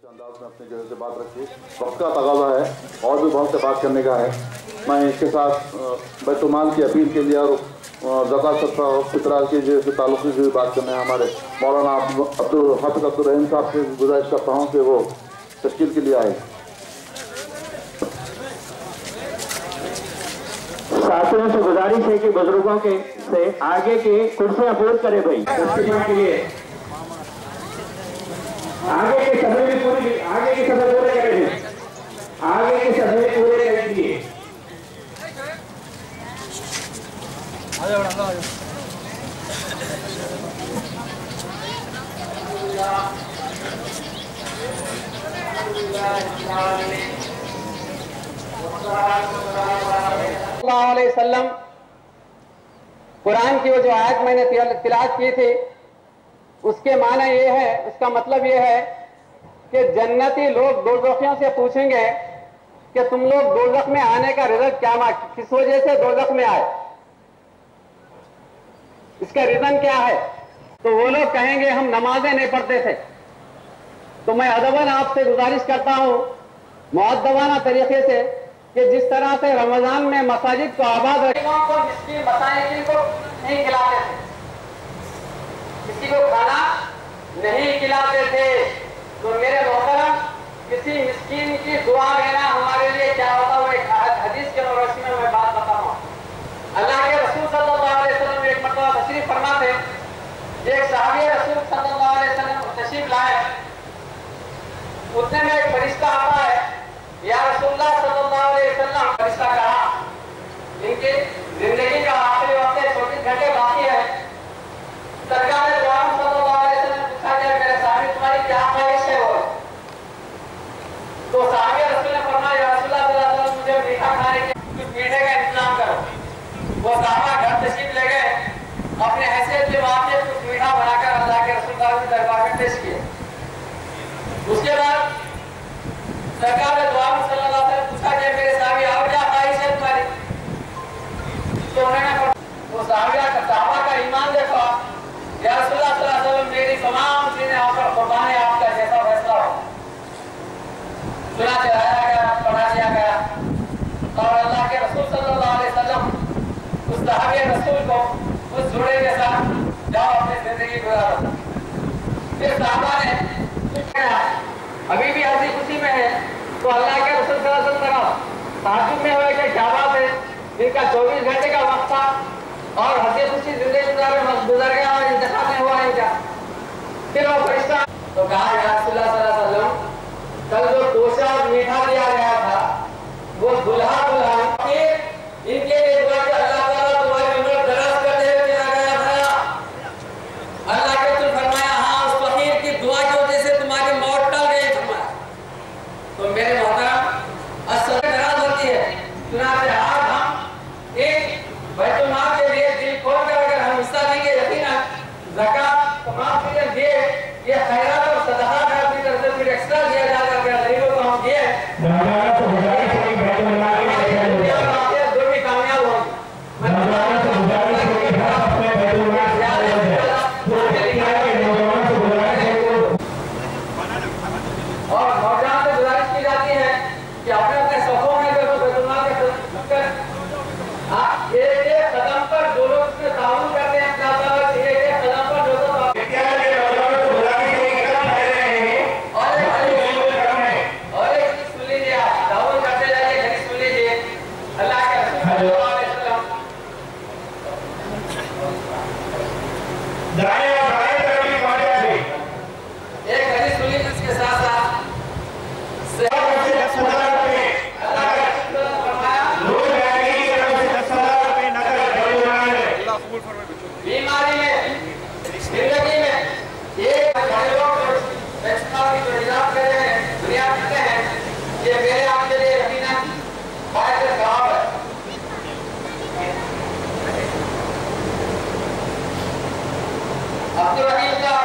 انداز میں اپنی جگہ سے بات رکھی. وقت کا تقاضا ہے اور بھی بہت سے بات کرنے کا ہے. میں اس کے ساتھ بیت المال کی اپیل کے لیے اور زکوٰۃ صدقہ اور فطرہ کے جو تعلق سے جو بات کرنا ہے ہمارے مولانا حافظ عبدالرحیم صاحب سے گزارش کرتا ہوں کہ وہ تشکیل کے لیے آئے. ساتھیوں سے گزارش ہے کہ بزرگوں کے سے آگے کی کرسیاں پور کرے بھائی تشکیل کے لیے. آگے کے سبھی بھی پوری آگے کی سبھی پورے کریں گے. آگے کے سبھی پورے کر دیجیے. اللہ علیہ وسلم قرآن کی وہ جو آیت میں نے تلاوت کی تھی اس کے معنی یہ ہے, اس کا مطلب یہ ہے کہ جنتی لوگ دوزخیوں سے پوچھیں گے کہ تم لوگ دوزخ میں آنے کا رزق کیا, کس وجہ سے دوزخ میں آئے, اس کا ریزن کیا ہے. تو وہ لوگ کہیں گے ہم نمازیں نہیں پڑھتے تھے. تو میں ادباً آپ سے گزارش کرتا ہوں مؤدبانہ طریقے سے کہ جس طرح سے رمضان میں مساجد کو آباد رکھوں کو مسکین مساکین کو نہیں کھلاتے تھے, کسی کو کھانا نہیں کھلاتے تھے, تو میرے محترم کسی مسکین کی دعا لینا ہمارے لیے کیا ہوتا ہے. ایک حدیث کے روشنی میں میں بات بتاؤں. اللہ کے رسول صلی اللہ علیہ وسلم ایک مرتبہ تشریف فرما تھے. ایک صحابی رسول صلی اللہ علیہ وسلم تشریف لائے. اتنے میں ایک فرشتہ آتا ہے, یا رسول اللہ صلی اللہ علیہ وسلم. فرشتہ کہا ان کی زندگی کا آخری وقت 24 گھنٹے باقی ہے. سرکار دو عالم صلی اللہ علیہ وسلم نے پوچھا کہ میرے صحابی تمہاری کیا خواہش ہے. وہ تو صحابی رسول نے فرمایا یا رسول اللہ صلی اللہ علیہ وسلم مجھے میٹھا کھانے کے کچھ میٹھے کا انتظام کرو. وہ صحابہ گھر تشریف لے گئے, اپنے حیثیت کے وہاں سے کچھ میٹھا بنا کر اللہ کے رسول اللہ کے دربار میں پیش کیے. اس کے بعد سرکار دو عالم صلی اللہ علیہ وسلم پوچھا کہ میرے صحابی اور کیا خواہش ہے تمہاری. تو انہوں نے وہ صحابہ کا ایمان دیکھا, یا رسول اللہ صلی اللہ علیہ وسلم میری تمام چیزیں آپ پر قربان ہے, آپ کا جیسا فیصلہ ہو. سنا چلایا گیا, پڑھا دیا گیا, اور اللہ کے رسول صلی اللہ علیہ وسلم اس صحابی رسول کو اس جوڑے کے ساتھ جاؤ اپنی زندگی گزارو. پھر صحابہ نے ابھی بھی ہنسی خوشی میں ہے, تو اللہ کے رسول صلی اللہ علیہ وسلم تعجب میں ہوئے کہ کیا بات ہے, ان کا 24 گھنٹے کا وقت تھا اور ہنسی خوشی زندگی گزر گیا اور انتخاب نہیں ہوا ہے کیا. پھر وہ فرشتہ تو کہا یا رسول اللہ صلی اللہ علیہ وسلم کل جو توشہ اور میٹھا دیا گیا تھا وہ دلہا دلہن کے ان کے لیے دعا کہ اللہ تعالیٰ تمہاری عمر دراز کرتے ہوئے دیا گیا تھا. اللہ کے رسول فرمایا ہاں اس فقیر کی دعا کی وجہ سے تمہاری موت ٹل گئی. فرمایا تو میرے محترم اصل دراز ہوتی ہے. چنانچہ آج ہم ایک بیت المال کے لیے دل کھول کر اگر ہم حصہ دیں گے, یقیناً زکات تمام چیزیں دیے, یہ خیرات اور صدقات ہے, اپنی طرف سے پھر ایکسٹرا دیا جا کر کے غریبوں کو ہم دیے جو بھی کامیاب ہوں. اور نوجوان سے گزارش کی جاتی ہے کہ اپنے اپنے صفوں میں جو بیت المال کے ایک ایک قدم پر جو لوگ اس میں تعاون کرتے ہیں, اللہ تعالیٰ ایک ایک قدم پر جو لوگ اور ایک چیز سن لیجیے, آپ تعاون کرتے جائیے, گھر سن لیجیے. اللہ کے رسول صلی اللہ علیہ وسلم ایک حدیث سن لیجیے, اس کے ساتھ ساتھ بیماری میں زندگی میں ایک بڑے لوگ جو حجاب کر رہے ہیں, دنیا کرتے ہیں, یہ میرے آپ کے لیے یقیناً باعث ثواب ہے. عبدالرحیم کا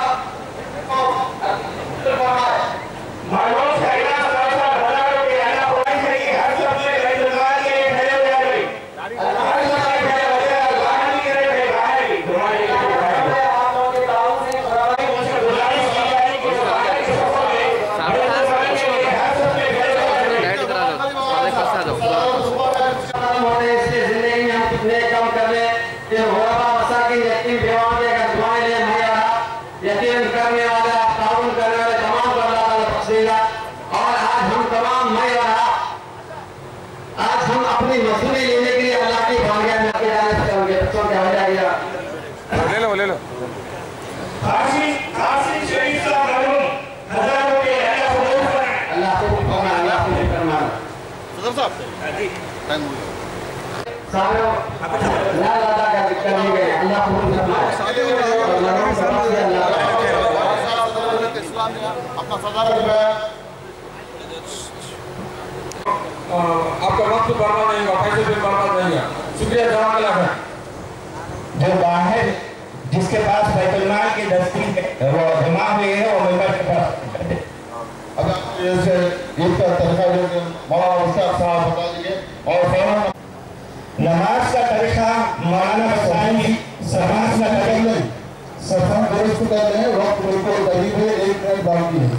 यतीम बेवाओं के अगर दुआएं लें भैया यतीम करने वाले ताउन करने वाले तमाम को अल्लाह ताला बख्श देगा। और आज हम तमाम मैं और आज हम अपनी मसूली लेने के लिए अल्लाह की बारगाह में आके जाने से उनके बच्चों के हो जाएगा। ले लो अल्लाह को फरमाना सारों ला लादा का जिक्र नहीं गए अल्लाह को फरमाना अपना सदारत आपका वक्त बर्बाद नहीं होगा, पैसे भी बर्बाद नहीं होगा। शुक्रिया जज़ाकल्लाह खैर। जो बाहर जिसके पास बैतुलमाल की दस्ती वो जमा हुई है वो मेंबर के पास अगर जैसे इसका तरीका जो मौलाना मुश्ताक साहब बता दीजिए। और नमाज का तरीका मौलाना बताएंगे। समाज का तरीका सफा दुरुस्त कर रहे हैं, वक्त बिल्कुल करीब है, 1 मिनट बाकी है।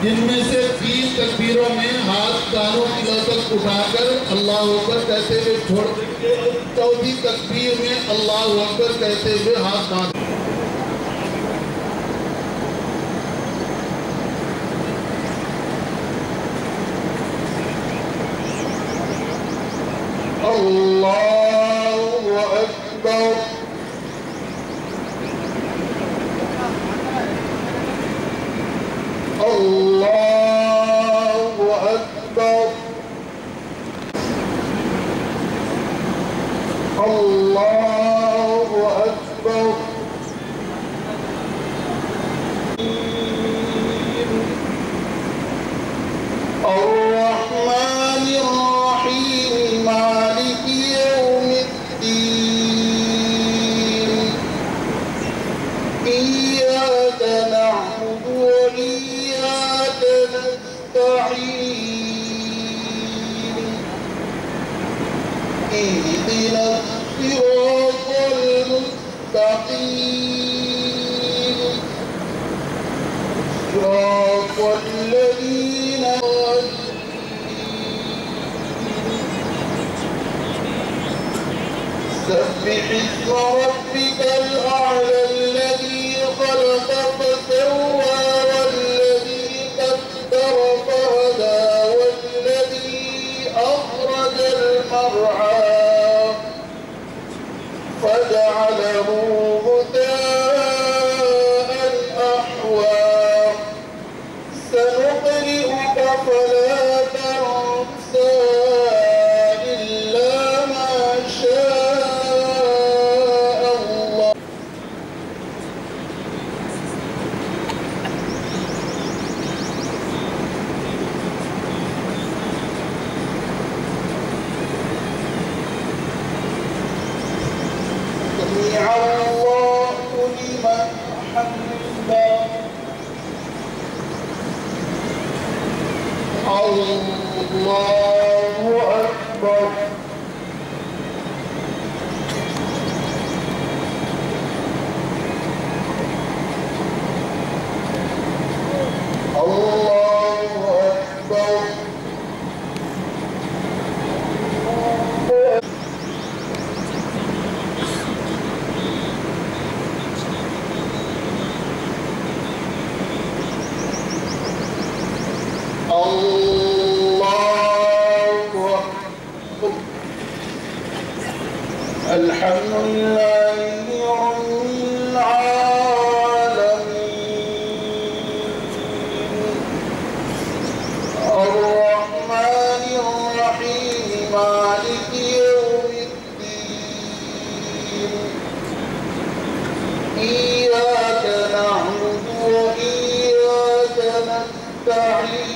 जिनमें से 3 तकबीरों में हाथ कानों की लौ तक उठाकर अल्लाह अकबर कहते हुए छोड़ देंगे और 4थी तकबीर में अल्लाह अकबर कहते हुए हाथ कान अल्लाहु अकबर अल्लाहु अकबर अल्लाहु अकबर अर्रहमानिर रहीम मालिकी यौमिद्दीन इय्याका नअबुदु व इय्याका नस्तईन इहदिना الصراط المستقيم صراط الذين سبح اسم ربك الأعلى الذي خلق فسوى والذي قدر فهدى والذي أخرج المرعى فجعله غثاء أحوى سنقرئك فلا تنسى إلا ما شاء الله سمع الله لمن حمده الله أكبر الله أكبر الحمد لله رب العالمين الرحمن الرحيم مالك يوم الدين إياك نعبد وإياك نستعين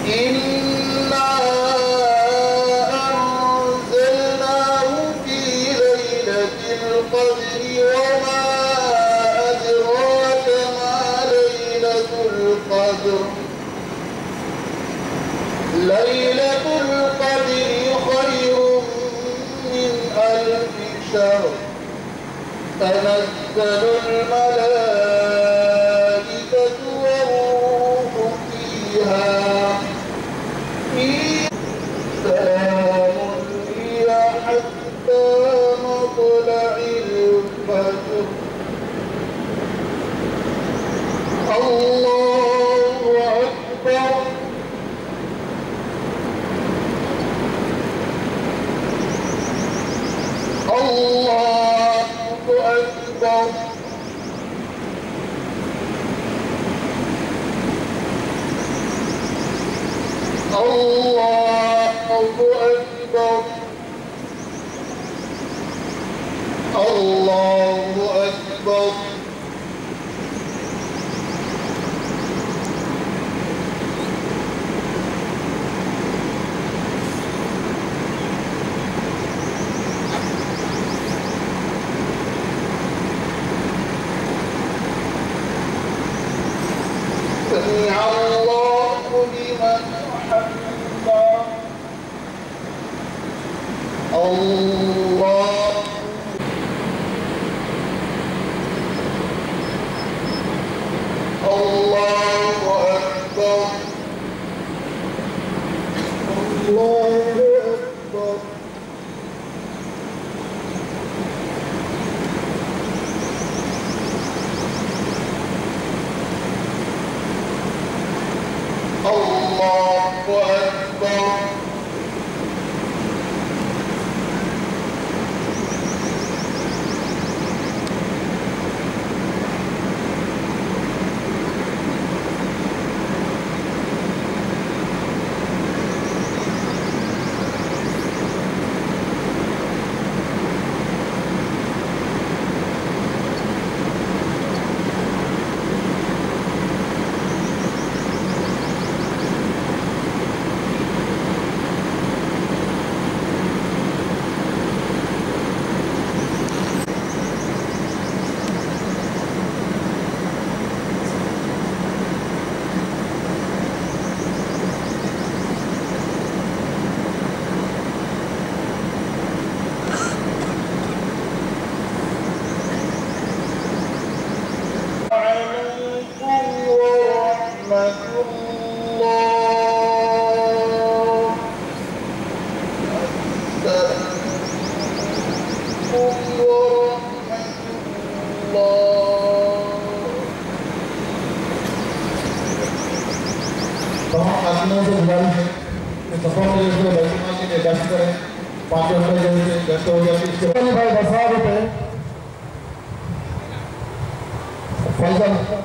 إنا أنزلناه في ليلة القدر وما أدراك ما ليلة القدر ليلة القدر خير من 1000 شهر تنزل الملائكة والروح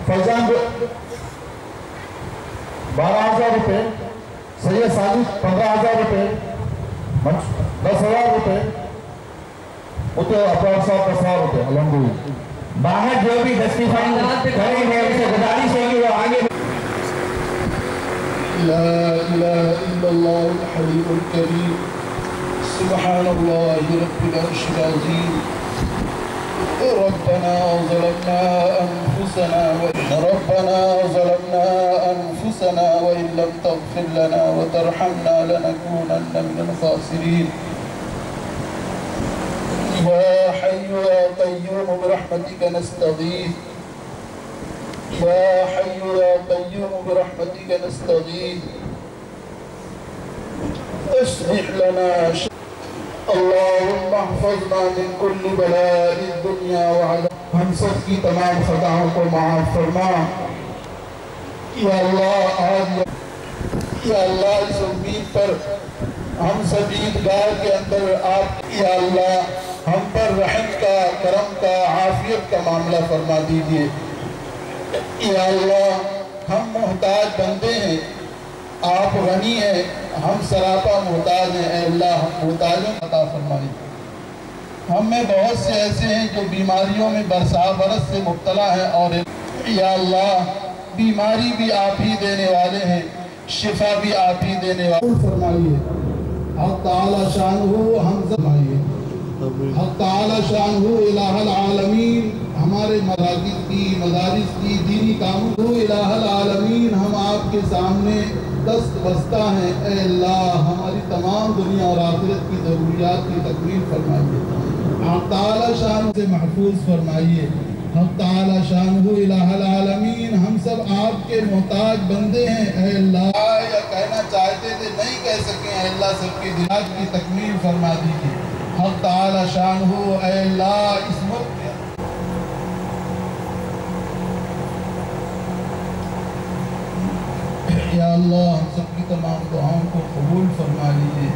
فیضان 12,000 روپے، سید ساجد 15,000 روپے، 10,000 روپے، افراد صاحب 10,000 روپے. الحمدللہ باہر جو بھی ٹیسٹیفائی کریں گے ان سے گزارش ہے کہ وہ آگے. لا إله إلا الله الحليم الكريم سبحان الله رب العرش العظيم. ربنا ظلمنا أنفسنا وإن لم تغفر لنا وترحمنا لنكونن من الخاسرين. يا حي يا قيوم برحمتك نستغيث. يا حي يا قيوم برحمتك نستغيث. اصلح لنا اللهم احفظنا من كل بلاء الدنيا وعذاب. ہم سب کی تمام خطاؤں کو معاف فرما. یا اللہ آج یا اللہ اس امید پر ہم سب عیدگاہ کے اندر آپ یا اللہ ہم پر رحم کا، کرم کا، عافیت کا معاملہ فرما دیجئے. یا اللہ ہم محتاج بندے ہیں، آپ غنی ہیں، ہم سراپا محتاج ہیں. اے اللہ ہم محتاجوں عطا فرمائیے. ہم میں بہت سے ایسے ہیں جو بیماریوں میں برس سے مبتلا ہیں اور یا اللہ بیماری بھی آپ ہی دینے والے ہیں، شفا بھی آپ ہی دینے والے فرمائیے. حق تعالی شانہ ہم فرمائیے. حق تعالی شانہ الہ العالمین ہمارے مراکز کی، مدارس کی، دینی کاموں الہ العالمین ہم آپ کے سامنے دست بستہ ہیں. اے اللہ ہماری تمام دنیا اور آخرت کی ضروریات کی تکمیل فرمائیے. حق تعالی شان سے محفوظ فرمائیے. حق تعالی شانہ الہ العالمین ہم سب آپ کے محتاج بندے ہیں. اے اللہ یا کہنا چاہتے تھے نہیں کہہ سکیں، اے اللہ سب کی دلات کی تکمیل فرما دیجیے. حق تعالی شانہ اے اللہ اس وقت یا اللہ ہم سب کی تمام دعاؤں کو قبول فرما لیجیے.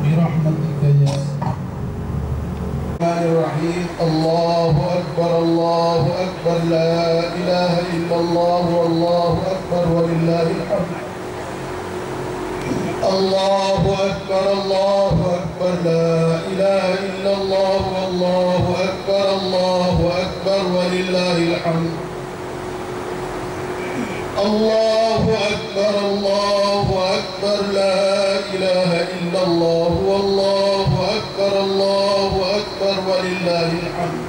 برحمتک یا الرحمن الرحیم. اللہ اکبر لا الہ الا الله والله أكبر ولله الحمد. الله أكبر الله أكبر لا إله إلا الله والله أكبر ولله الحمد. الله أكبر لا إله إلا الله والله أكبر ولله الحمد.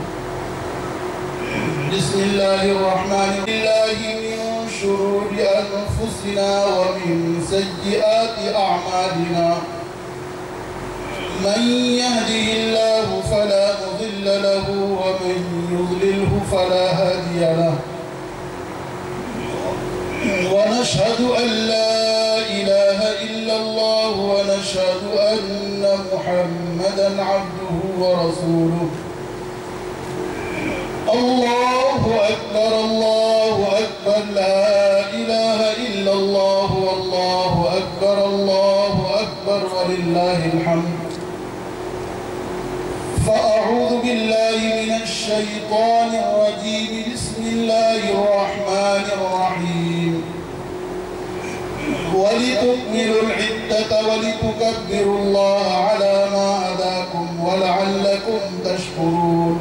بسم الله الرحمن الرحيم. من شرور أنفسنا ومن سيئات أعمالنا. من يهده الله فلا مضل له ومن يضلله فلا هادي له. ونشهد أن لا إله إلا الله ونشهد أن محمدا عبده ورسوله. الله أكبر لا إله إلا الله والله أكبر ولله الحمد. فأعوذ بالله من الشيطان الرجيم. بسم الله الرحمن الرحيم. ولتكملوا العدة ولتكبروا الله على ما هداكم ولعلكم تشكرون.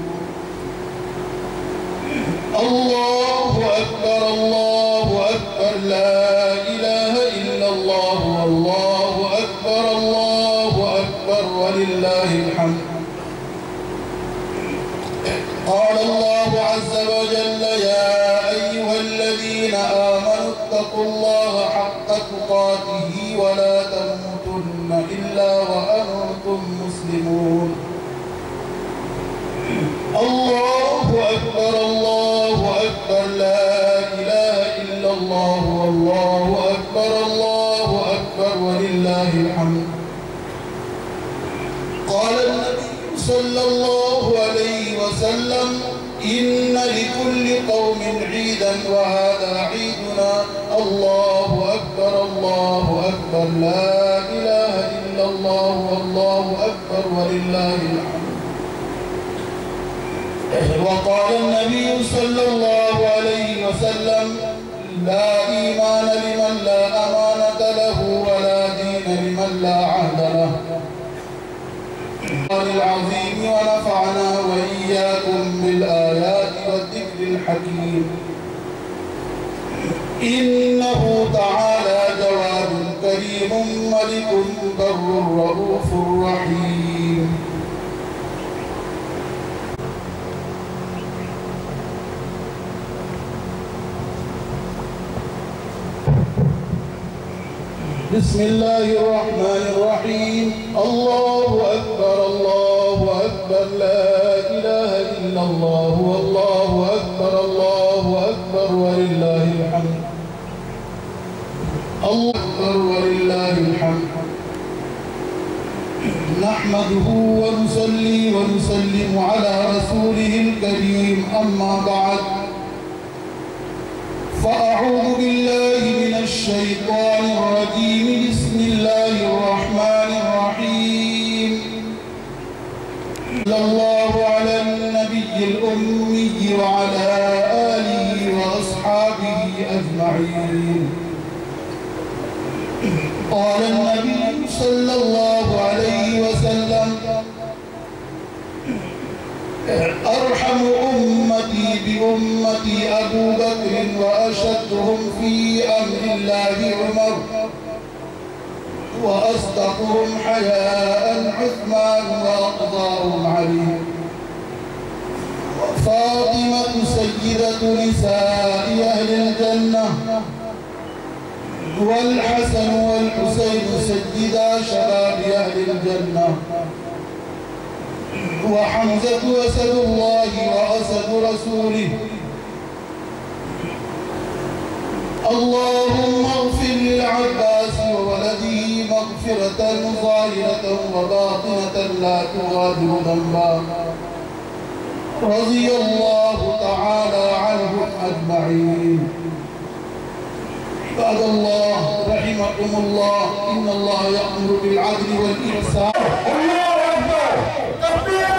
الله أكبر لا إله إلا الله والله أكبر ولله الحمد. قال الله عز وجل يا أيها الذين آمنوا اتقوا الله حق تقاته ولا تموتن إلا وأنتم مسلمون. الله أكبر لا إله إلا الله والله أكبر ولله الحمد. قال النبي صلى الله عليه وسلم إن لكل قوم عيدا وهذا عيدنا. الله أكبر لا إله إلا الله والله أكبر ولله الحمد. وقال النبي صلى الله عليه وسلم لا إيمان لمن لا أمانة له ولا دين لمن لا عهد له. العظيم ونفعنا وإياكم بالآيات والذكر الحكيم. إنه تعالى جواد كريم ملك بر رؤوف رحيم. بسم الله الرحمن الرحيم. الله أكبر لا إله إلا الله والله أكبر ولله الحمد. الله أكبر ولله الحمد. نحمده ونصلي ونسلم على رسوله الكريم. أما بعد فأعوذ بالله من الشيطان الرجيم. بسم الله الرحمن الرحيم. صلى الله على النبي الأمي وعلى آله وأصحابه أجمعين. قال النبي صلى الله عليه وسلم أرحم أمتي بأمتي أبو بكر وأشدهم في أمر الله عمر وأصدقهم حياء عثمان وأقضاهم علي فاطمة سيدة نساء أهل الجنة والحسن والحسين سيدا شباب أهل الجنة وحمزة أسد الله وأسد رسوله. اللهم اغفر للعباس وولده مغفرة ظاهرة وباطنة لا تغادر ذنبا. رضي الله تعالى عنهم أجمعين. عباد الله رحمكم الله. إن الله يأمر بالعدل والإحسان. الله أكبر تكبير.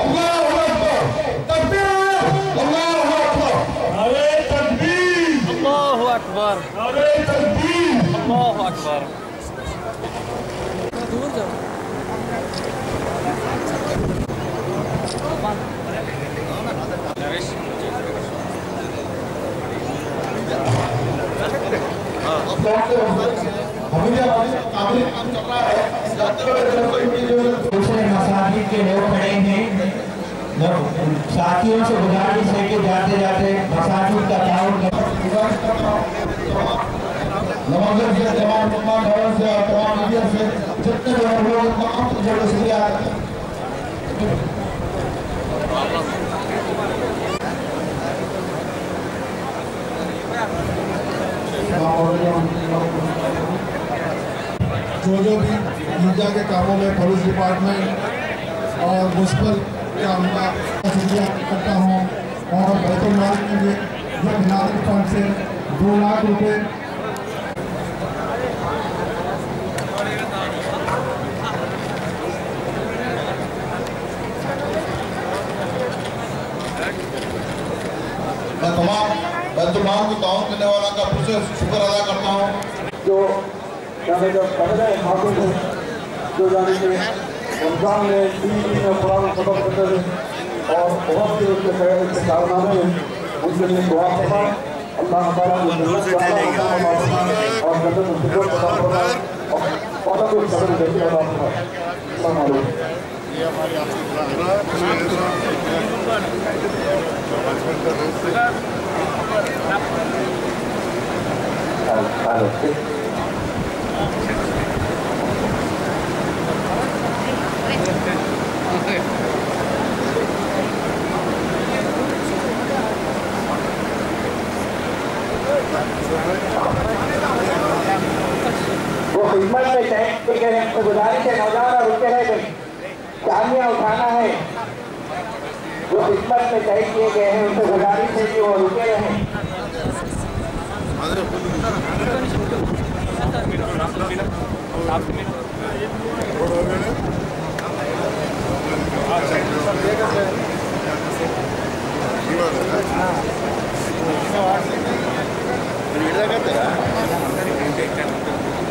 الله أكبر تكبير. الله أكبر. عليه تكبير. اکبر اللہ اکبر دور جاؤ دوسرے مساجد کے لوگ کھڑے ہیں ساتھیوں سے گزارش ہے کہ جاتے جاتے مساجد کا تعاون نمازن سے تمام گھروں سے اور تمام میڈیا سے جتنے بھی لوگ تمام سے شکریہ جو بھی میڈیا کے کاموں میں پولیس ڈپارٹمنٹ اور مسپل کا شکریہ کرتا ہوں اور بیت المال کے لیے جو ناظرین فنڈ سے 2 لاکھ روپے میں تمام بیت المال کو تعاون کرنے والا کا پھر سے شکر ادا کرتا ہوں جو یعنی جو پہلے حاضر ہیں جو یعنی کہ رمضان میں 3 دن میں قرآن ختم کرتے تھے اور بہت سے اس کے خیر کے کارنامے ہیں ان کے لیے دعا کرتا اللہ تعالیٰ اور جنت الفردوس عطا فرمائے اور عورت کو صبر دیکھے عطا فرمائے السلام علیکم یہ ہماری آپ وہ خدمت میں گزارش ہے نوجوان اور رکے رہ گئی چاندیاں اٹھانا ہے جو خدمت میں طے کیے گئے ہیں ان سے گزارش ہے کہ وہ رکے رہیں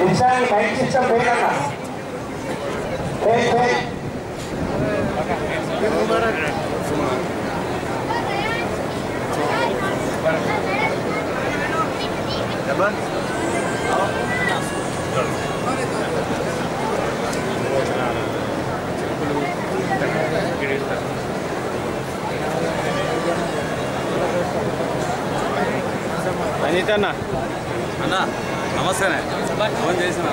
انسانی بینک سسٹم بھیج کرنا అనిత అన్న అన్న నమస్తేనే ఫోన్ చేసిన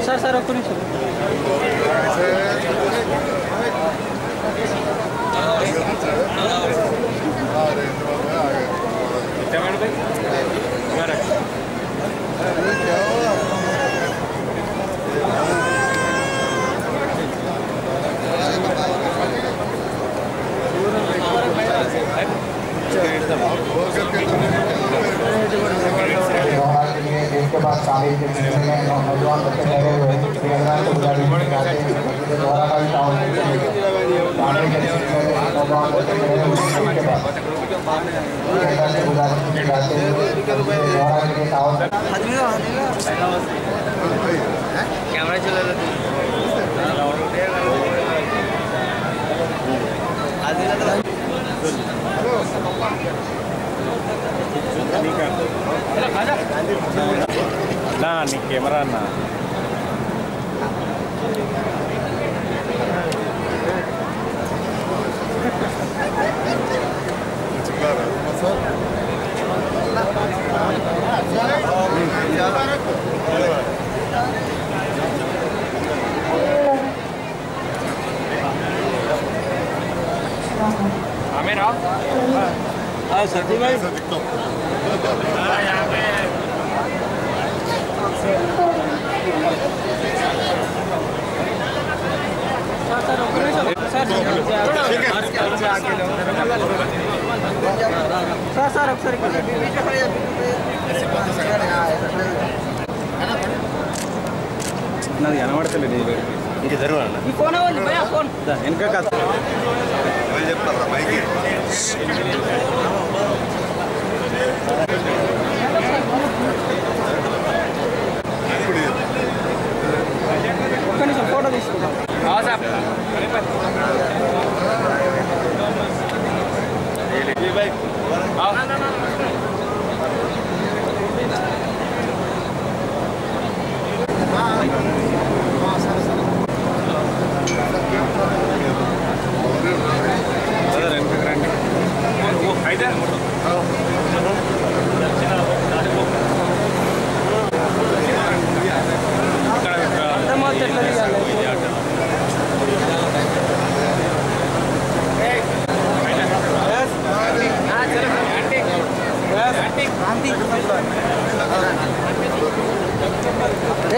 సార్ సార్ ఒక్క నిమిషం اس کے بعد تعلیم کے سلسلے میں نوجوان بچے ٹھہرے ہوئے ہیں تو گزارش کرتے ہیں دوبارہ کا بھی تعاون کرتے ہیں تعلیم کے سلسلے میں نوجوان بچے ٹھہرے ہوئے ہیں اس کے بعد سے گزارش کرتے ہیں دوبارہ کے لیے تعاون कैमरा चला रहा ना नी कैमरा ना आमिर आओ सती भाई यहाँ पे सर సార్ సార్ ఒకసారి నాది కనబడతలేదు ఇంక జరగండి ఈ ఫోన్ అవ్వండి భయ ఫోన్ వెనక కాదు చెప్తారా మైకి ఒక్క నిమిషం ఫోటో తీసుకుంటాం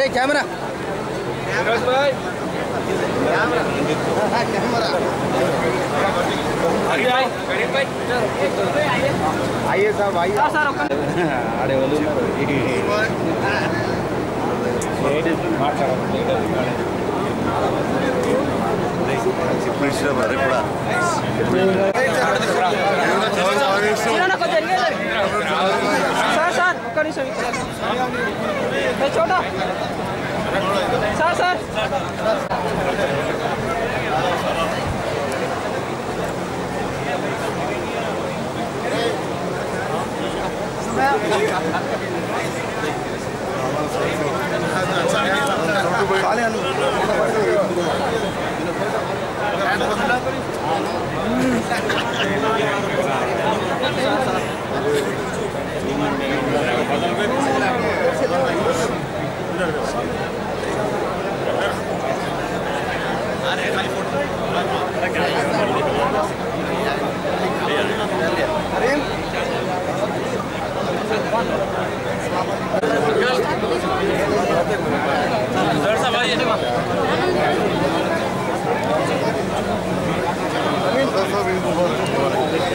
कैमरा आइए साहब आइए आड़े वाले छोटा सर सर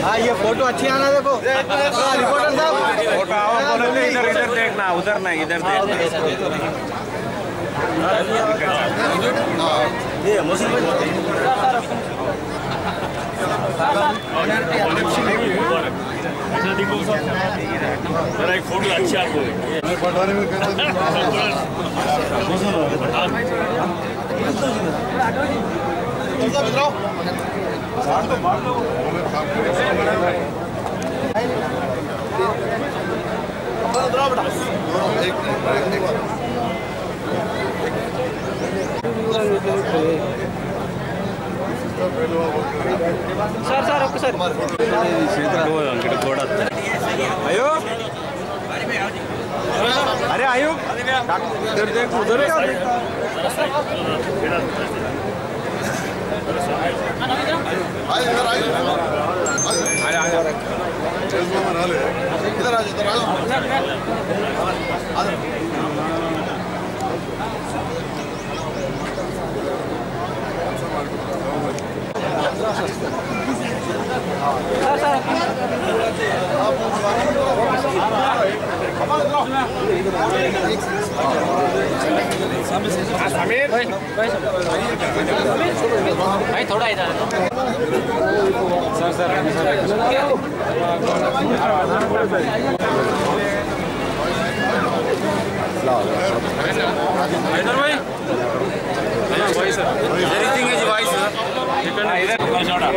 हाँ ये फोटो अच्छी आना देखो रिपोर्टर साहब फोटो आओ इधर इधर देखना उधर नहीं इधर देखना ये मुस्लिम जरा एक फोटो अच्छी आपको पटवारी में सर सर ओके सर आयो अरे आयो उधर देख उधर इधर भाई थोड़ा इधर सर सर इधर भाई वॉइस एवरीथिंग इज वॉइस इधर छोड़ा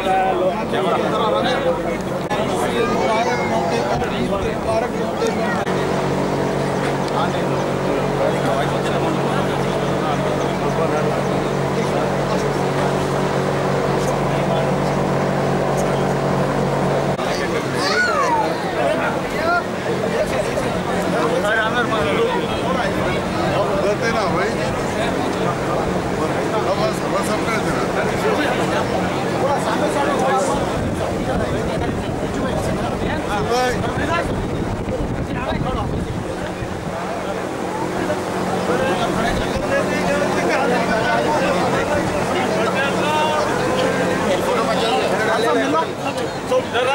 Right. थोड़ा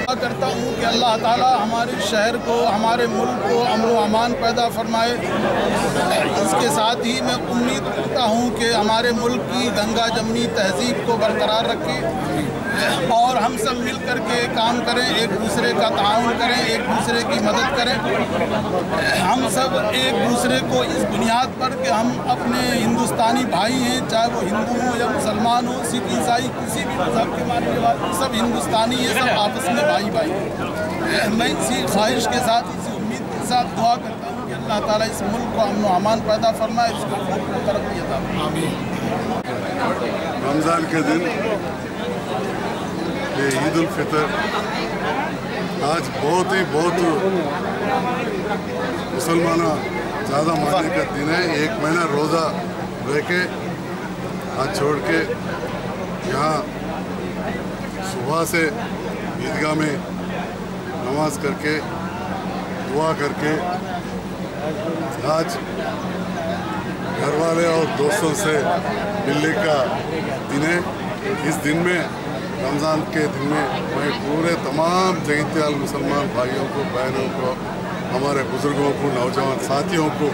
आप करता हूँ कि अल्लाह ताला हमारे शहर को, हमारे मुल्क को अमन व अमान पैदा फरमाए। इसके साथ ही मैं उम्मीद करता हूँ कि हमारे मुल्क की गंगा जमनी तहजीब को बरकरार रखें और हम सब मिल कर के काम करें, एक दूसरे का ताउन करें, एक दूसरे की मदद करें। हम सब एक दूसरे को इस बुनियाद पर कि हम अपने हिंदुस्तानी भाई हैं, चाहे वो हिंदू हो या मुसलमान हो, सिख ईसाई किसी भी मजहब के मानने वाले, सब हिंदुस्तानी हैं, सब आपस में भाई भाई हैं। मैं इसी ख्वाहिश के साथ, इसी उम्मीद के साथ दुआ करता हूँ कि अल्लाह ताला इस मुल्क को अमन व अमान पैदा फरमाए, इसको तरक्की अता फरमाए। रमज़ान के दिन ये ईद उल फितर आज बहुत मुसलमानों ज़्यादा मानने का दिन है। एक महीना रोज़ा रह के हाथ छोड़ के यहाँ सुबह से ईदगाह में नमाज करके दुआ करके आज घर वाले और दोस्तों से मिलने का दिन है। इस दिन में, रमज़ान के दिन में, मैं पूरे तमाम जगत्याल मुसलमान भाइयों को, बहनों को, हमारे बुज़ुर्गों को, नौजवान साथियों को,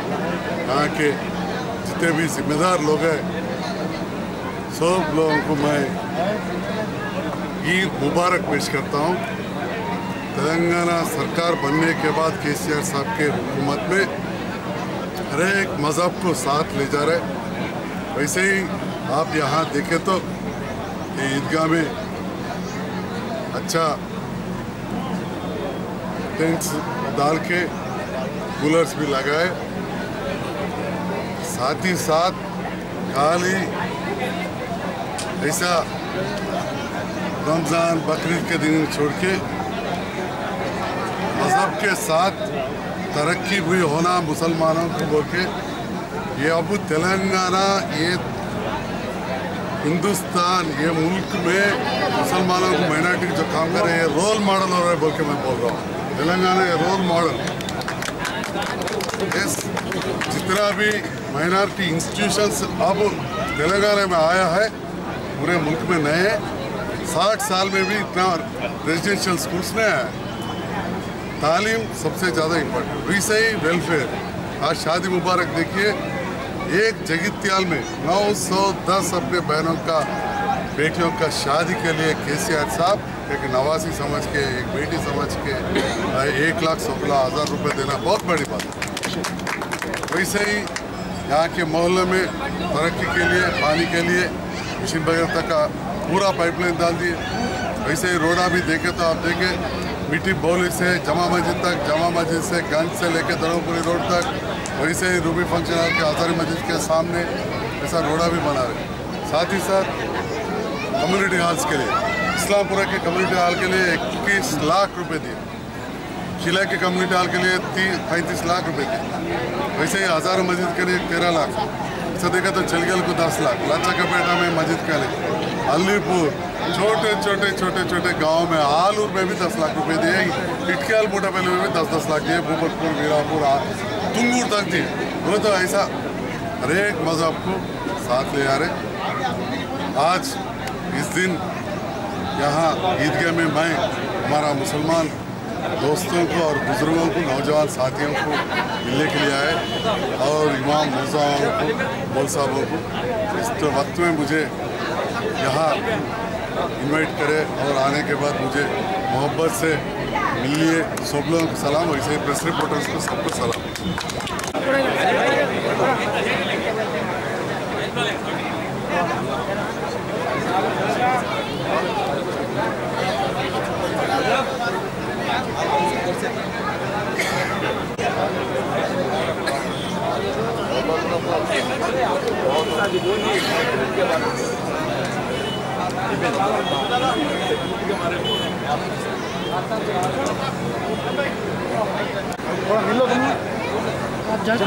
यहाँ के जितने भी जिम्मेदार लोग हैं, सब लोगों को मैं ईद मुबारक पेश करता हूँ। तेलंगाना सरकार बनने के बाद केसीआर साहब के हुकूमत में हर एक मज़हब को साथ ले जा रहे। वैसे ही आप यहाँ देखें तो ईदगाह में अच्छा टेंट्स डाल के कूलर्स भी लगाए, साथ ही साथ खाली ऐसा रमज़ान बकरीद के दिन छोड़ के मज़हब के साथ तरक्की भी होना मुसलमानों को बोल के ये अब तेलंगाना, ये हिंदुस्तान, ये मुल्क में मुसलमानों को माइनॉरिटी जो काम कर रहे हैं, रोल मॉडल हो रहा है बोल के मैं बोल रहा हूँ। तेलंगाना ये रोल मॉडल, जितना भी माइनॉरिटी इंस्टीट्यूशंस अब तेलंगाना में आया है, पूरे मुल्क में नए हैं। 60 साल में भी इतना रेजिडेंशियल स्कूल्स नहीं आया। तालीम सबसे ज़्यादा इम्पोर्टेंट, वैसे ही वेलफेयर। आज शादी मुबारक देखिए, एक जगत्याल में 910 अपने बहनों का, बेटियों का शादी के लिए केसीआर साहब एक नवासी समझ के, एक बेटी समझ के 1,16,000 रुपये देना बहुत बड़ी बात है। वैसे ही यहाँ के मोहल्ले में तरक्की के लिए, पानी के लिए मिशन भगीरथ का पूरा पाइपलाइन डाल दिए। वैसे ही रोड़ा भी देखे तो आप देखें, मिट्टी बौली से जमा मस्जिद तक, जमा मस्जिद से गंज से लेके धर्मपुरी रोड तक, वैसे ही रूबी फंक्शन हॉल के आजारी मस्जिद के सामने ऐसा रोड़ा भी बना रहे। साथ ही साथ कम्युनिटी हॉल्स के लिए, इस्लामपुरा के कम्युनिटी हॉल के लिए 21 लाख रुपए दिए, शिला के कम्युनिटी हॉल के लिए 35 लाख रुपए दिए, वैसे ही हज़ारों मस्जिद के लिए 13 लाख। ऐसा देखा तो चलगल को 10 लाख, लाचाकापेटा में मस्जिद के लिए, अलीपुर, छोटे गांव में, आलूर में भी 10 लाख रुपए दिए, इटकियाल मोटापल्ली में भी 10-10 लाख दिए, भूपतपुर, वीरापुर, तुंगूर तक दिए। वो तो ऐसा हर एक मज़हब को साथ ले आ रहे। आज इस दिन यहाँ ईदगाह में मैं हमारा मुसलमान दोस्तों को और बुज़ुर्गों को, नौजवान साथियों को मिलने के लिए आए, और इमाम मुज़ाओं को, मौल साहबों को इस वक्त में मुझे यहाँ इनवाइट करे और आने के बाद मुझे मोहब्बत से मिलिए। सब लोगों को सलाम, वैसे ही प्रेस रिपोर्टर्स को सबको सलाम। मिलो तुम जमील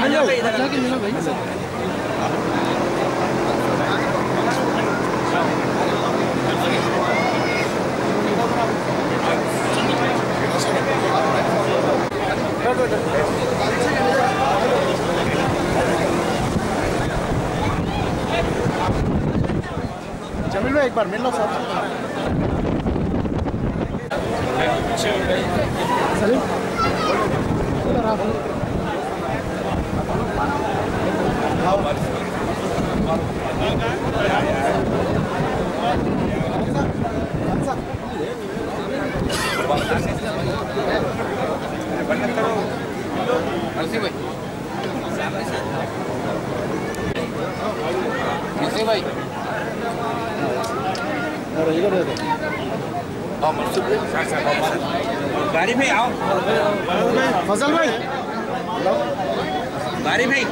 भाई एक बार मिल लो साहब। सलीम भाई गाड़ी में आओ फजल भाई गाड़ी में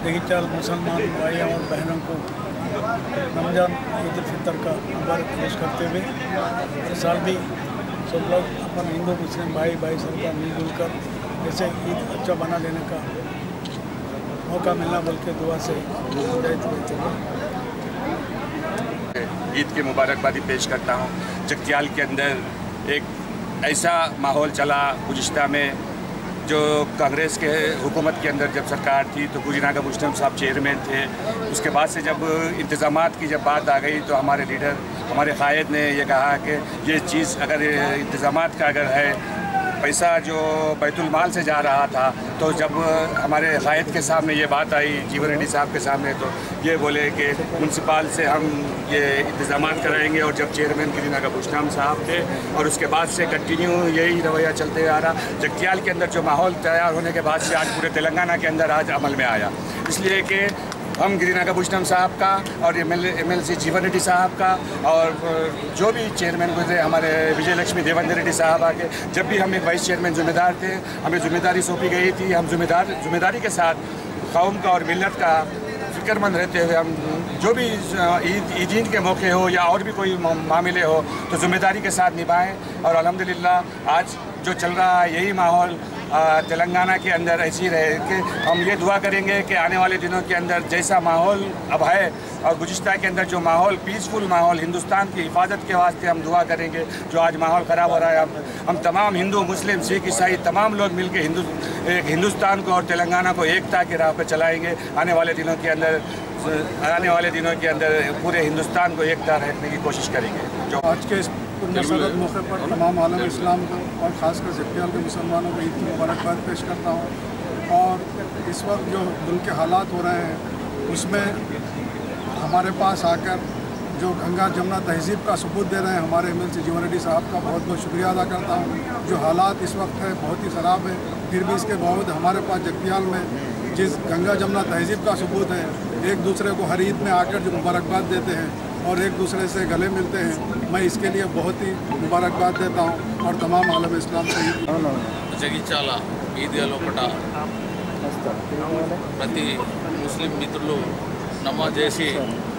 जगीचाल मुसलमान भाई और बहनों को रमजान ईद उल फितर का मुबारक पेश करते हुए इस साल भी सब लोग अपन हिंदू मुस्लिम भाई भाई सबका मिलजुल कर जैसे ईद अच्छा बना लेने का मौका मिलना बल्कि दुआ से ईद की मुबारकबादी पेश करता हूँ। जगतियाल के अंदर एक ऐसा माहौल चला गुज़िश्ता में जो कांग्रेस के हुकूमत के अंदर जब सरकार थी तो गुजरागा मुस्लिम साहब चेयरमैन थे। उसके बाद से जब इंतज़ामात की जब बात आ गई तो हमारे लीडर हमारे कायद ने ये कहा कि ये चीज़ अगर इंतज़ामात का अगर है पैसा जो बैतुल माल से जा रहा था तो जब हमारे कायद के सामने ये बात आई जीवन रेड्डी साहब के सामने तो ये बोले कि म्यूनसिपाल से हम ये इंतज़ामात कराएंगे। और जब चेयरमैन गिरिनागा भूषणम साहब थे और उसके बाद से कंटिन्यू यही रवैया चलते आ रहा। जगतियाल के अंदर जो माहौल तैयार होने के बाद से आज पूरे तेलंगाना के अंदर आज अमल में आया, इसलिए कि हम गिरिनागा भूषणम साहब का और MLC जीवन रेड्डी साहब का और जो भी चेयरमैन गुजरे हमारे विजय लक्ष्मी देवेंद्र रेड्डी साहब आके जब भी हम एक वाइस चेयरमैन जिम्मेदार थे, हमें जिम्मेदारी सौंपी गई थी। हम जिम्मेदारी के साथ कौम का और मिलत का फिक्रमंद रहते हुए हम जो भी ईद के मौके हो या और भी कोई मामले हो तो जिम्मेदारी के साथ निभाएं। और अल्हम्दुलिल्लाह आज जो चल रहा है यही माहौल तेलंगाना के अंदर ऐसी रहे कि हम ये दुआ करेंगे कि आने वाले दिनों के अंदर जैसा माहौल अब है और गुज़िश्ता के अंदर जो माहौल पीसफुल माहौल हिंदुस्तान की हिफाजत के वास्ते हम दुआ करेंगे। जो आज माहौल ख़राब हो रहा है हम तमाम हिंदू मुस्लिम सिख ईसाई तमाम लोग मिल के हिंदुस्तान को और तेलंगाना को एकता की राह पर चलाएँगे। आने वाले दिनों के अंदर पूरे हिंदुस्तान को एकता रखने की कोशिश करेंगे। जो आज के इस पुरमसरत मौके पर तमाम आलम इस्लाम को और ख़ासकर जगतियाल के मुसलमानों को ईद की मुबारकबाद पेश करता हूँ। और इस वक्त जो मुल्क के हालात हो रहे हैं उसमें हमारे पास आकर जो गंगा जमुना तहजीब का सबूत दे रहे हैं हमारे MLC जीवन रेड्डी साहब का बहुत बहुत शुक्रिया अदा करता हूँ। जो हालात इस वक्त है बहुत ही ख़राब है, फिर भी इसके बावजूद हमारे पास जगतियाल में जिस गंगा जमुना तहजीब का सबूत है एक दूसरे को हर ईद में आकर जो मुबारकबाद देते हैं और एक दूसरे से गले मिलते हैं, मैं इसके लिए बहुत ही मुबारकबाद देता हूँ और तमाम आलम इस्लाम से జగిత్యాల ఈద్గా లోపట ప్రతి ముస్లిం మిత్రులు నమాజ్ చేసి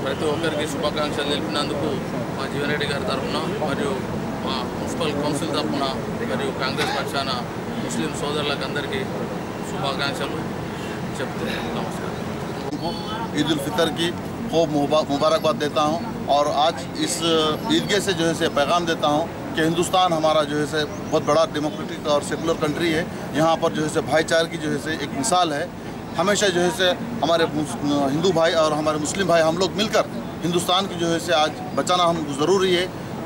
ప్రతి ఒక్కరికి శుభాకాంక్షలు తెలిపినందుకు మా జీవన్ రెడ్డి గారి తరఫున మరియు మా మున్సిపల్ కౌన్సిల్ తరఫున మరియు కాంగ్రెస్ పక్షాన ముస్లిం సోదరులకు అందరికీ శుభాకాంక్షలు చెప్తున్నాను। నమస్కారం। ईद उल फितर की खूब मुबारकबाद देता हूँ और आज इस ईदगाह से जो है पैगाम देता हूँ कि हिंदुस्तान हमारा जो है बहुत बड़ा डेमोक्रेटिक और सेकुलर कंट्री है। यहाँ पर जो है भाईचारे की जो है एक मिसाल है। हमेशा जो है हमारे हिंदू भाई और हमारे मुस्लिम भाई हम लोग मिलकर हिंदुस्तान की जो है आज बचाना हम ज़रूरी है।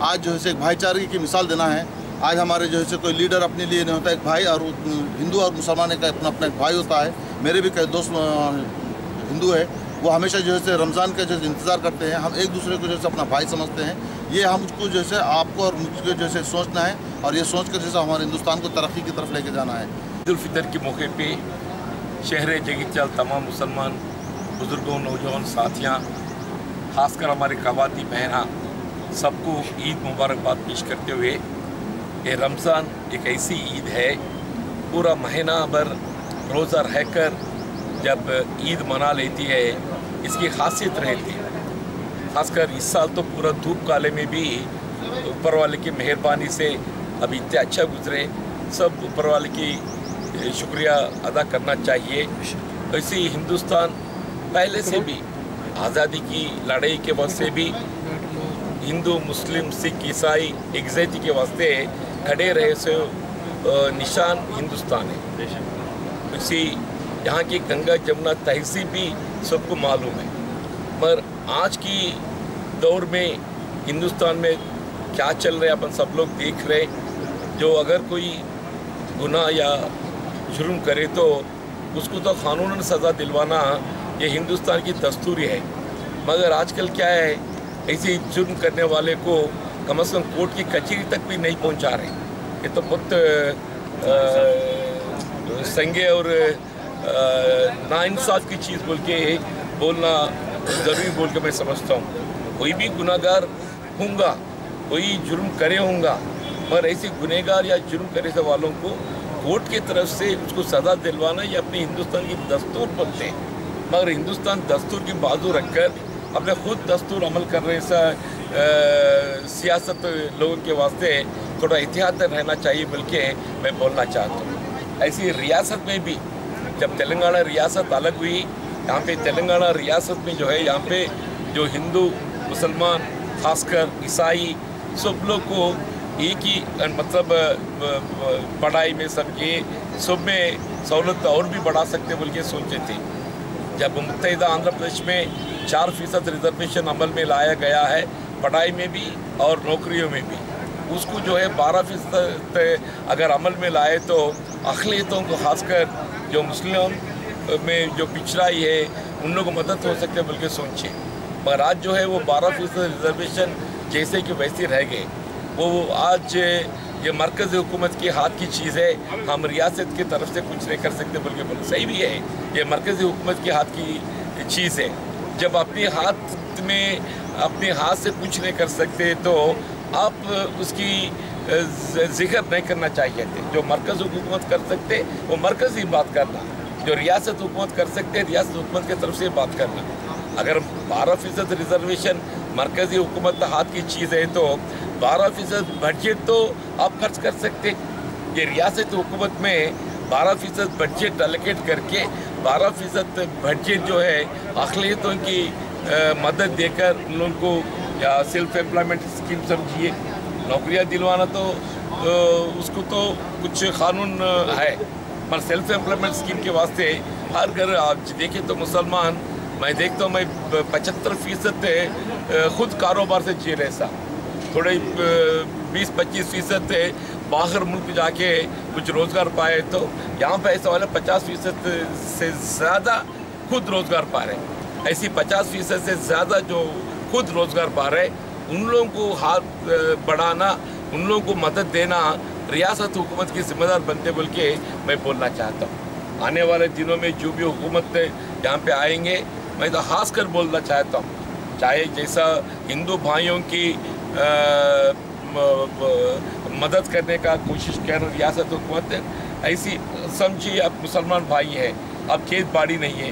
आज जो है एक भाईचारे की मिसाल देना है। आज हमारे जो है कोई लीडर अपने लिए नहीं होता, एक भाई और हिंदू और मुसलमान का अपना एक भाई होता है। मेरे भी कई दोस्त हिंदू है, वो हमेशा जो है रमज़ान का जो इंतज़ार करते हैं। हम एक दूसरे को जो है अपना भाई समझते हैं। ये हमको जो है आपको और मुझको जो है सोचना है और ये सोच कर जैसे हमारे हिंदुस्तान को तरक्की की तरफ लेके जाना है। ईद उल फितर के मौके पे शहर जगीचाल तमाम मुसलमान बुज़ुर्गों नौजवान साथियाँ खासकर हमारे ख़वाती बहना सबको ईद मुबारकबाद पेश करते हुए, ये रमज़ान एक ऐसी ईद है, पूरा महीना भर रोज़ा रहकर जब ईद मना लेती है, इसकी खासियत रहती है। खासकर इस साल तो पूरा धूप काले में भी ऊपर वाले की मेहरबानी से अभी इतने अच्छा गुजरे, सब ऊपर वाले की शुक्रिया अदा करना चाहिए। ऐसे ही हिंदुस्तान पहले से भी आज़ादी की लड़ाई के वास्ते भी हिंदू मुस्लिम सिख ईसाई एकज़ैती के वास्ते खड़े रहे से निशान हिंदुस्तान है। इसी यहाँ की गंगा जमुना तहजीब भी सबको मालूम है, मगर आज की दौर में हिंदुस्तान में क्या चल रहा है अपन सब लोग देख रहे। जो अगर कोई गुनाह या जुर्म करे तो उसको तो कानूनन सज़ा दिलवाना ये हिंदुस्तान की दस्तूरी है, मगर आजकल क्या है, ऐसे जुर्म करने वाले को कम से कम कोर्ट की कचहरी तक भी नहीं पहुंचा रहे। ये तो बहुत संगे और नाइंसाफ़ की चीज़ बोल के बोलना ज़रूरी बोल के मैं समझता हूँ। कोई भी गुनाहगार होगा, कोई जुर्म करे होगा, मगर ऐसे गुनहगार या जुर्म करे वालों को कोर्ट की तरफ से उसको सज़ा दिलवाना ये अपने हिंदुस्तान की दस्तूर बोलते हैं। मगर हिंदुस्तान दस्तूर की बाजू रखकर अपने खुद दस्तूर अमल कर रहे सियासत लोगों के वास्ते थोड़ा एहतियात रहना चाहिए बल्कि मैं बोलना चाहता हूँ। ऐसी रियासत में भी जब तेलंगाना रियासत अलग हुई, यहाँ पे तेलंगाना रियासत में जो है, यहाँ पे जो हिंदू मुसलमान खासकर ईसाई सब लोग को एक ही मतलब पढ़ाई में सब में सहूलत और भी बढ़ा सकते बोल के सोचे थे। जब मुत्तहिदा आंध्र प्रदेश में 4% रिजर्वेशन अमल में लाया गया है, पढ़ाई में भी और नौकरियों में भी, उसको जो है 12% अगर अमल में लाए तो अक़लियतों को खासकर जो मुस्लिम में जो पिछड़ाई है उन लोगों को मदद हो सकती है बल्कि सोचे। मगर आज जो है वो 12% रिजर्वेशन जैसे कि वैसे रह गए। वो आज ये मरकज़ी हुकूमत के हाथ की चीज़ है, हम रियासत की तरफ से कुछ नहीं कर सकते बल्कि सही भी है, ये मरकज़ी हुकूमत के हाथ की चीज़ है। जब अपने हाथ से कुछ नहीं कर सकते तो आप उसकी जिक्र नहीं करना चाहिए थे। जो मरकज़ हुकूमत कर सकते वो मरकज़ी बात करना, जो रियासत हुकूमत कर सकते रियासत हुकूमत की तरफ से बात करना। अगर 12% रिजर्वेशन मरकज़ी हुकूमत हाथ की चीज़ है तो 12% बजट तो आप खर्च कर सकते। ये रियासत हुकूमत में 12% बजट एलोकेट करके 12% बजट जो है अक़लियतों की मदद देकर उन लोगों को या सेल्फ एम्प्लॉयमेंट स्कीम समझिए, नौकरियां दिलवाना तो उसको तो कुछ कानून है, पर सेल्फ एम्प्लॉयमेंट स्कीम के वास्ते हर घर आप देखें तो मुसलमान, मैं देखता हूँ मैं 75% खुद कारोबार से जी रहे सा, थोड़े 20-25% बाहर मुल्क जाके कुछ रोज़गार पाए, तो यहाँ पे ऐसा वाले 50% से ज़्यादा खुद रोज़गार पा रहे। ऐसी 50% से ज़्यादा जो खुद रोज़गार पा रहे उन लोगों को हाथ बढ़ाना, उन लोगों को मदद देना रियासत हुकूमत की जिम्मेदार बनते बोल के मैं बोलना चाहता हूँ। आने वाले दिनों में जो भी हुकूमत यहाँ पे आएंगे मैं तो खास कर बोलना चाहता हूँ, चाहे जैसा हिंदू भाइयों की मदद करने का कोशिश कर रियासत हुकूमत, ऐसी समझिए अब मुसलमान भाई हैं, अब खेत बाड़ी नहीं है,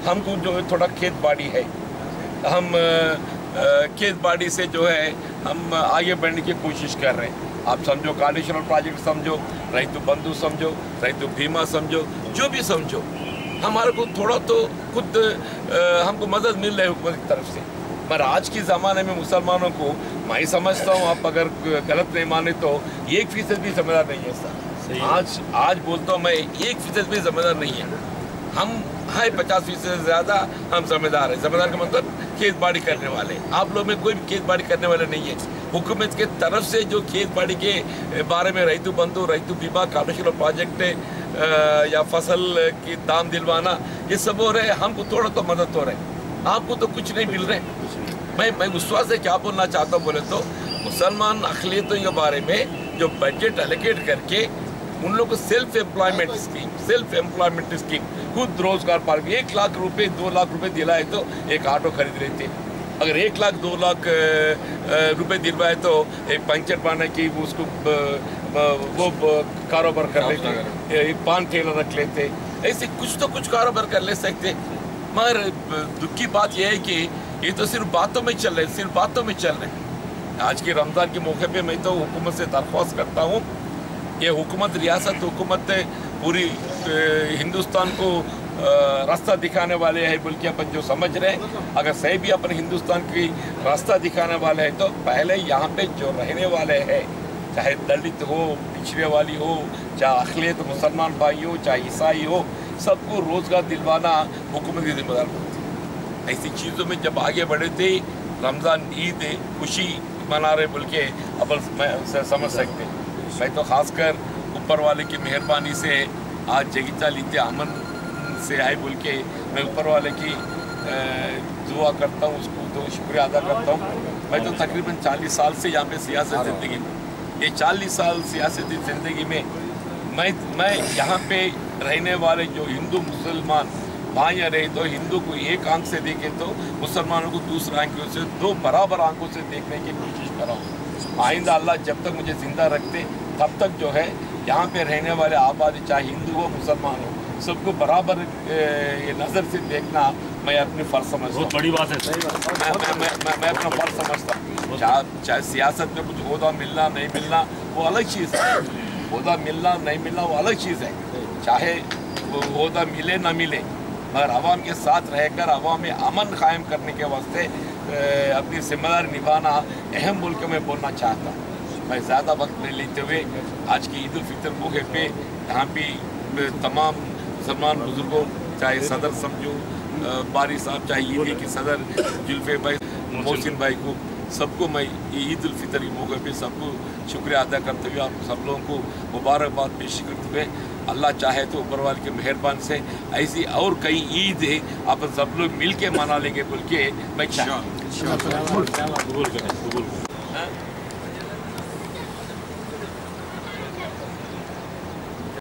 हमको जो थोड़ा खेत बाड़ी है, हम खेत बाड़ी से जो है हम आगे बढ़ने की कोशिश कर रहे हैं। आप समझो कालेश्वर प्रोजेक्ट समझो, रैतु बंधु समझो, रैतु बीमा समझो, जो भी समझो, हमारे को थोड़ा तो खुद हमको मदद मिल रही है हुकूमत की तरफ से। पर आज के ज़माने में मुसलमानों को मैं समझता हूँ, आप अगर गलत नहीं माने तो 1% भी ज़िम्मेदार नहीं है सर। आज बोलता हूँ मैं 1% भी ज़िम्मेदार नहीं है। हम है 50% से ज़्यादा हम ज़िम्मेदार हैं। ज़िम्मेदार का मतलब खेत बाड़ी करने वाले, आप लोग में कोई भी खेत बाड़ी करने वाले नहीं है। हुकूमत के तरफ से जो खेत बाड़ी के बारे में रैतु बंधु, रैतु बीमा, कालेश्वर प्रोजेक्ट या फसल की दाम दिलवाना, ये सब हो रहे, हमको थोड़ा तो मदद हो रहा है, आपको तो कुछ नहीं मिल रहे। मैं विश्वास से क्या बोलना चाहता हूँ बोले तो, मुसलमान अक़लियतों के बारे में जो बजट एलोकेट करके उन लोग को सेल्फ एम्प्लॉयमेंट स्कीम खुद रोजगार पार 1 लाख रुपए 2 लाख रुपए दिलाए तो एक ऑटो खरीद रहे थे। अगर 1 लाख 2 लाख रुपए दिलवाए तो एक पंचर पाने की उसको वो कारोबार कर लेते, एक पान ठेला रख लेते, ऐसे कुछ तो कुछ कारोबार कर ले सकते। मगर दुख की बात यह है कि ये तो सिर्फ बातों में चल रहे, सिर्फ बातों में चल रहे। आज के रमज़ान के मौके पे मैं तो हुकूमत से दरख्वास्त करता हूँ, ये हुकूमत रियासत हुकूमत पूरी हिंदुस्तान को रास्ता दिखाने वाले हैं बोल के अपन जो समझ रहे हैं, अगर सही भी अपन हिंदुस्तान की रास्ता दिखाने वाले हैं तो पहले यहाँ पे जो रहने वाले हैं, चाहे दलित हो, पिछड़े वाली हो, चाहे अक़लियत मुसलमान भाई हो, चाहे ईसाई हो, सबको रोज़गार दिलवाना हुकूमत की जिम्मेदार होती है। ऐसी चीज़ों में जब आगे बढ़े थे, रमज़ान ईद खुशी मना रहे बोल के अपन समझ सकते। मैं तो ख़ासकर ऊपर वाले की मेहरबानी से आज जगीचा लीते अमन से आए बोल के मैं ऊपर वाले की दुआ करता हूँ, उसको तो शुक्रिया अदा करता हूँ। मैं तो तकरीबन 40 साल से यहाँ पे सियासत ज़िंदगी में, ये 40 साल सियासती ज़िंदगी में मैं यहाँ पे रहने वाले जो हिंदू मुसलमान भाई रहे तो हिंदू को एक आंख से देखे तो मुसलमानों को दूसरा आंखों से, 2 बराबर आंखों से देखने की कोशिश कर रहा हूँ। आइंदा अल्लाह जब तक मुझे ज़िंदा रखते तब तक जो है यहाँ पे रहने वाले आबादी चाहे हिंदू हो मुसलमान हो, सबको बराबर ये नज़र से देखना मैं अपनी फ़र्ज समझता हूँ। बहुत बड़ी बात है। मैं अपना फ़र्ज समझता हूँ। चाहे सियासत में कुछ ओहदा मिलना नहीं मिलना वो अलग चीज़ है, ओहदा मिलना नहीं मिलना वो अलग चीज़ है। चाहे ओहदा मिले ना मिले, मगर आवाम के साथ रहकर आवाम में अमन कायम करने के वास्ते अपनी जिम्मेदारी निभाना अहम बोल के मैं बोलना चाहता हूँ। मैं ज़्यादा वक्त नहीं लेते हुए आज की ईद उल फितर मौके पे यहाँ पे तमाम मुसलमान बुज़ुर्गों, चाहे सदर समझो बारी साहब, चाहे ईदी के सदर जुल्फ़े भाई, मोहसिन भाई को, सबको मैं ईद उल फितर के मौके पे सबको शुक्रिया अदा करते हुए आप सब लोगों को मुबारकबाद पेश करते हुए, अल्लाह चाहे तो ऊपर वाले के मेहरबान से ऐसी और कई ईद है आप सब लोग मिल के मना लेंगे बोल के मैं